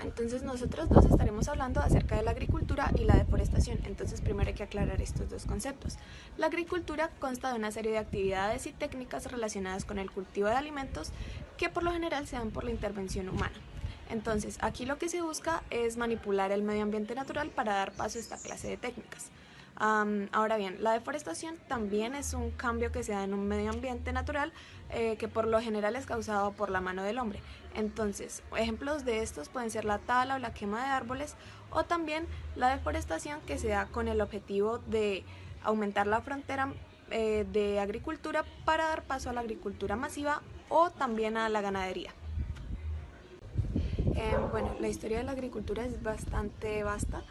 Entonces nosotros dos estaremos hablando acerca de la agricultura y la deforestación. Entonces primero hay que aclarar estos dos conceptos. La agricultura consta de una serie de actividades y técnicas relacionadas con el cultivo de alimentos que por lo general se dan por la intervención humana. Entonces, aquí lo que se busca es manipular el medio ambiente natural para dar paso a esta clase de técnicas. Ahora bien, la deforestación también es un cambio que se da en un medio ambiente natural que por lo general es causado por la mano del hombre. Entonces, ejemplos de estos pueden ser la tala o la quema de árboles, o también la deforestación que se da con el objetivo de aumentar la frontera de agricultura para dar paso a la agricultura masiva o también a la ganadería. Bueno, la historia de la agricultura es bastante vasta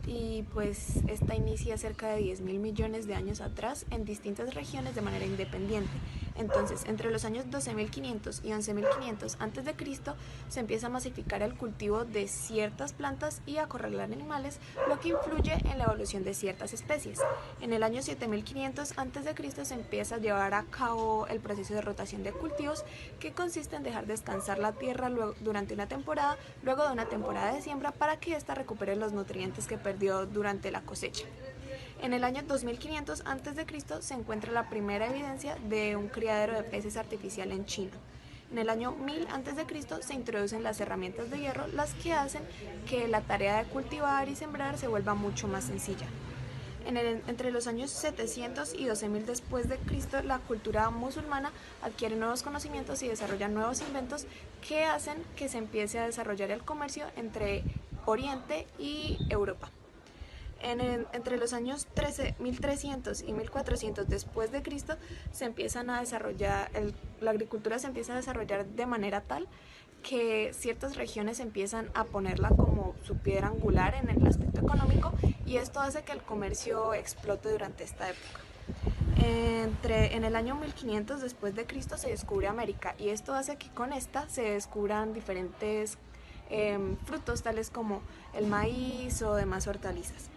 y pues esta inicia cerca de 10.000 millones de años atrás en distintas regiones de manera independiente. Entonces, entre los años 12.500 y 11.500 a.C. se empieza a masificar el cultivo de ciertas plantas y a acorralar animales, lo que influye en la evolución de ciertas especies. En el año 7.500 a.C. se empieza a llevar a cabo el proceso de rotación de cultivos, que consiste en dejar descansar la tierra durante una temporada, luego de una temporada de siembra, para que ésta recupere los nutrientes que perdió durante la cosecha. En el año 2500 a.C. se encuentra la primera evidencia de un criadero de peces artificial en China. En el año 1000 a.C. se introducen las herramientas de hierro, las que hacen que la tarea de cultivar y sembrar se vuelva mucho más sencilla. Entre los años 700 y 12.000 después de Cristo, la cultura musulmana adquiere nuevos conocimientos y desarrolla nuevos inventos que hacen que se empiece a desarrollar el comercio entre Oriente y Europa. Entre los años 1300 y 1400 después de Cristo se empiezan a desarrollar, la agricultura se empieza a desarrollar de manera tal que ciertas regiones empiezan a ponerla como su piedra angular en el aspecto económico, y esto hace que el comercio explote durante esta época. En el año 1500 después de Cristo se descubre América, y esto hace que con esta se descubran diferentes frutos tales como el maíz o demás hortalizas.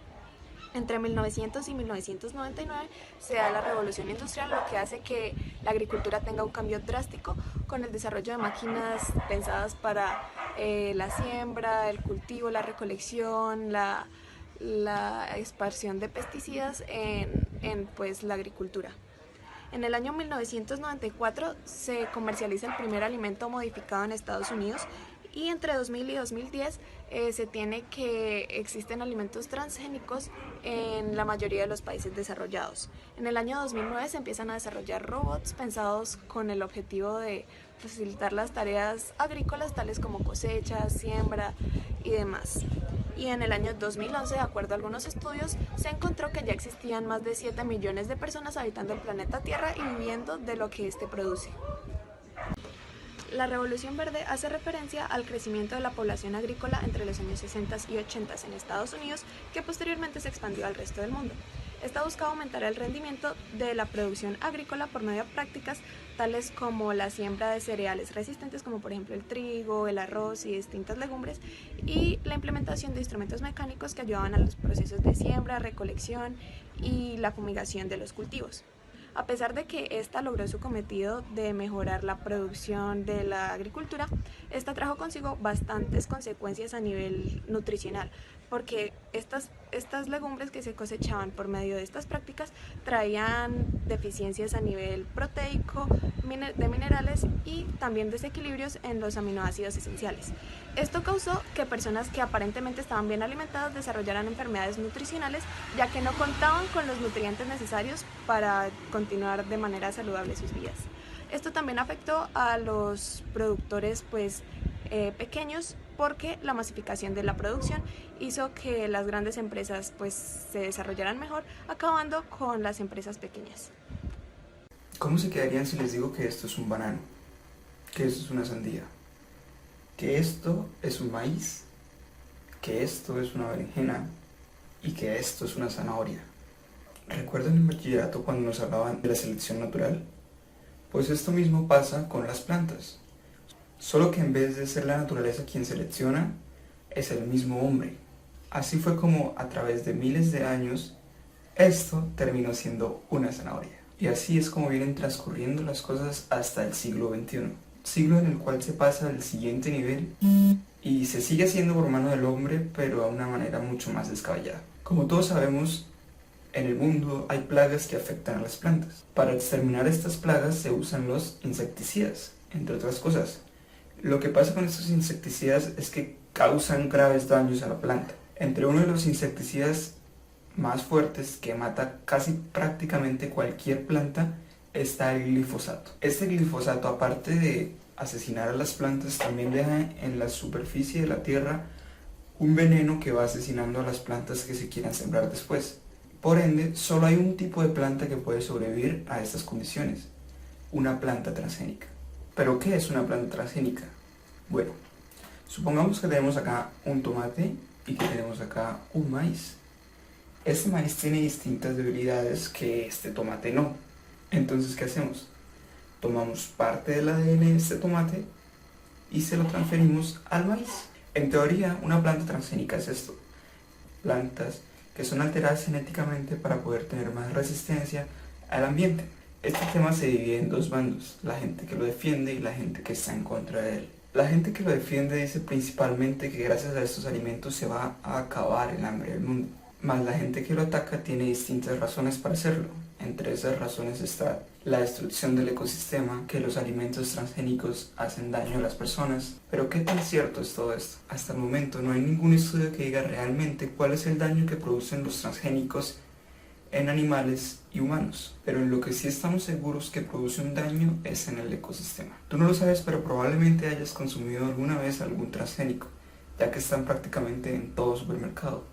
Entre 1900 y 1999 se da la revolución industrial, lo que hace que la agricultura tenga un cambio drástico con el desarrollo de máquinas pensadas para la siembra, el cultivo, la recolección, la esparción de pesticidas en pues, la agricultura. En el año 1994 se comercializa el primer alimento modificado en Estados Unidos, y entre 2000 y 2010 se tiene que existen alimentos transgénicos en la mayoría de los países desarrollados. En el año 2009 se empiezan a desarrollar robots pensados con el objetivo de facilitar las tareas agrícolas tales como cosecha, siembra y demás. Y en el año 2011, de acuerdo a algunos estudios, se encontró que ya existían más de 7 millones de personas habitando el planeta Tierra y viviendo de lo que éste produce. La Revolución Verde hace referencia al crecimiento de la población agrícola entre los años 60 y 80 en Estados Unidos, que posteriormente se expandió al resto del mundo. Esta buscaba aumentar el rendimiento de la producción agrícola por medio de prácticas tales como la siembra de cereales resistentes, como por ejemplo el trigo, el arroz y distintas legumbres, y la implementación de instrumentos mecánicos que ayudaban a los procesos de siembra, recolección y la fumigación de los cultivos. A pesar de que esta logró su cometido de mejorar la producción de la agricultura, esta trajo consigo bastantes consecuencias a nivel nutricional, porque estas legumbres que se cosechaban por medio de estas prácticas traían deficiencias a nivel proteico, de minerales y también desequilibrios en los aminoácidos esenciales. Esto causó que personas que aparentemente estaban bien alimentadas desarrollaran enfermedades nutricionales, ya que no contaban con los nutrientes necesarios para continuar de manera saludable sus vidas. Esto también afectó a los productores pequeños, porque la masificación de la producción hizo que las grandes empresas se desarrollaran mejor, acabando con las empresas pequeñas. ¿Cómo se quedarían si les digo que esto es un banano? Que esto es una sandía, que esto es un maíz, que esto es una berenjena y que esto es una zanahoria? ¿Recuerdan en bachillerato cuando nos hablaban de la selección natural? Pues esto mismo pasa con las plantas, solo que en vez de ser la naturaleza quien selecciona, es el mismo hombre. Así fue como a través de miles de años esto terminó siendo una zanahoria. Y así es como vienen transcurriendo las cosas hasta el siglo XXI. siglo en el cual se pasa al siguiente nivel y se sigue haciendo por mano del hombre, pero a una manera mucho más descabellada. Como todos sabemos, en el mundo hay plagas que afectan a las plantas. Para exterminar estas plagas se usan los insecticidas, entre otras cosas. Lo que pasa con estos insecticidas es que causan graves daños a la planta. Entre uno de los insecticidas más fuertes que mata casi prácticamente cualquier planta está el glifosato. Este glifosato, aparte de asesinar a las plantas, también deja en la superficie de la tierra un veneno que va asesinando a las plantas que se quieran sembrar después. Por ende, solo hay un tipo de planta que puede sobrevivir a estas condiciones: una planta transgénica. ¿Pero qué es una planta transgénica? Bueno, supongamos que tenemos acá un tomate y que tenemos acá un maíz. Este maíz tiene distintas debilidades que este tomate no. Entonces, ¿qué hacemos? Tomamos parte del ADN de este tomate y se lo transferimos al maíz. En teoría, una planta transgénica es esto: plantas que son alteradas genéticamente para poder tener más resistencia al ambiente. Este tema se divide en dos bandos: la gente que lo defiende y la gente que está en contra de él. La gente que lo defiende dice principalmente que gracias a estos alimentos se va a acabar el hambre del mundo. Mas la gente que lo ataca tiene distintas razones para hacerlo. Entre esas razones está la destrucción del ecosistema, que los alimentos transgénicos hacen daño a las personas. Pero ¿qué tan cierto es todo esto? Hasta el momento no hay ningún estudio que diga realmente cuál es el daño que producen los transgénicos en animales y humanos. Pero en lo que sí estamos seguros que produce un daño es en el ecosistema. Tú no lo sabes, pero probablemente hayas consumido alguna vez algún transgénico, ya que están prácticamente en todo supermercado.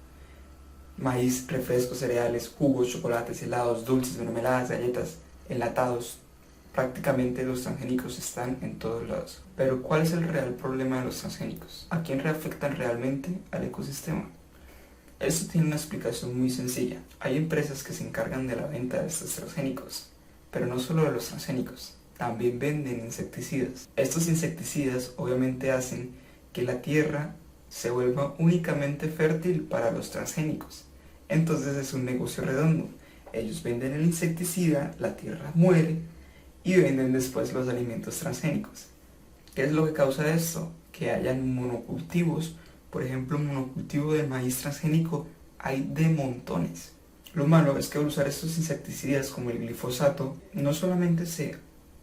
Maíz, refrescos, cereales, jugos, chocolates, helados, dulces, mermeladas, galletas, enlatados. Prácticamente los transgénicos están en todos lados. Pero ¿cuál es el real problema de los transgénicos? ¿A quién afectan realmente? Al ecosistema. Esto tiene una explicación muy sencilla. Hay empresas que se encargan de la venta de estos transgénicos, pero no solo de los transgénicos, también venden insecticidas. Estos insecticidas obviamente hacen que la tierra se vuelva únicamente fértil para los transgénicos. Entonces es un negocio redondo. Ellos venden el insecticida, la tierra muere y venden después los alimentos transgénicos. ¿Qué es lo que causa esto? Que hayan monocultivos. Por ejemplo, un monocultivo de maíz transgénico hay de montones. Lo malo es que al usar estos insecticidas como el glifosato, no solamente se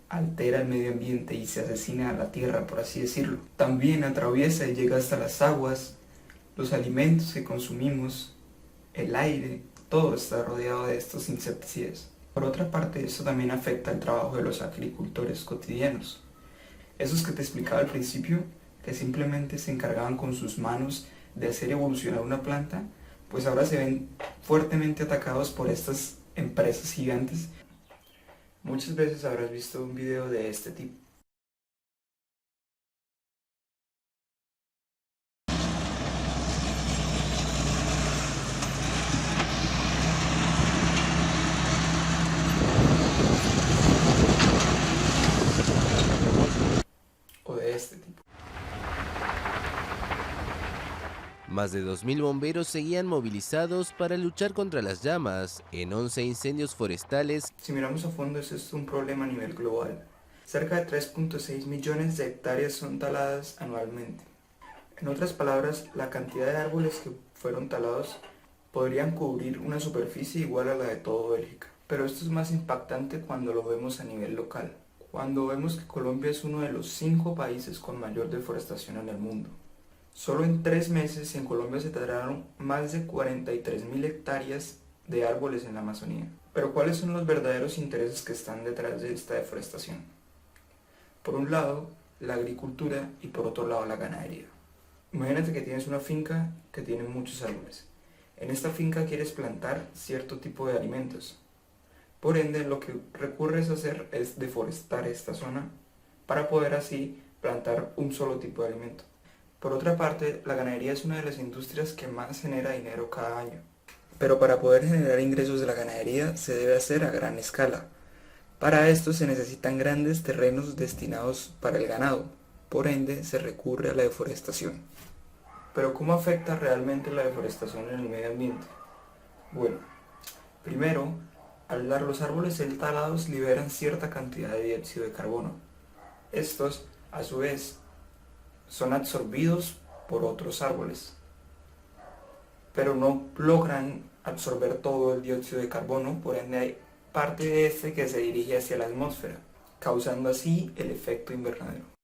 altera el medio ambiente y se asesina a la tierra, por así decirlo, también atraviesa y llega hasta las aguas, los alimentos que consumimos, el aire, todo está rodeado de estos insecticidas. Por otra parte, esto también afecta el trabajo de los agricultores cotidianos. Esos que te explicaba al principio, que simplemente se encargaban con sus manos de hacer evolucionar una planta, pues ahora se ven fuertemente atacados por estas empresas gigantes. Muchas veces habrás visto un video de este tipo. O de este tipo. Más de 2.000 bomberos seguían movilizados para luchar contra las llamas en 11 incendios forestales. Si miramos a fondo, esto es un problema a nivel global. Cerca de 3.6 millones de hectáreas son taladas anualmente. En otras palabras, la cantidad de árboles que fueron talados podrían cubrir una superficie igual a la de todo Bélgica. Pero esto es más impactante cuando lo vemos a nivel local. Cuando vemos que Colombia es uno de los 5 países con mayor deforestación en el mundo. Solo en 3 meses en Colombia se talaron más de 43.000 hectáreas de árboles en la Amazonía. Pero ¿cuáles son los verdaderos intereses que están detrás de esta deforestación? Por un lado, la agricultura y por otro lado, la ganadería. Imagínate que tienes una finca que tiene muchos árboles. En esta finca quieres plantar cierto tipo de alimentos. Por ende, lo que recurres a hacer es deforestar esta zona para poder así plantar un solo tipo de alimento. Por otra parte, la ganadería es una de las industrias que más genera dinero cada año. Pero para poder generar ingresos de la ganadería se debe hacer a gran escala. Para esto se necesitan grandes terrenos destinados para el ganado. Por ende, se recurre a la deforestación. Pero ¿cómo afecta realmente la deforestación en el medio ambiente? Bueno, primero, al dar los árboles ser talados liberan cierta cantidad de dióxido de carbono. Estos A su vez, son absorbidos por otros árboles, pero no logran absorber todo el dióxido de carbono, por ende hay parte de este que se dirige hacia la atmósfera, causando así el efecto invernadero.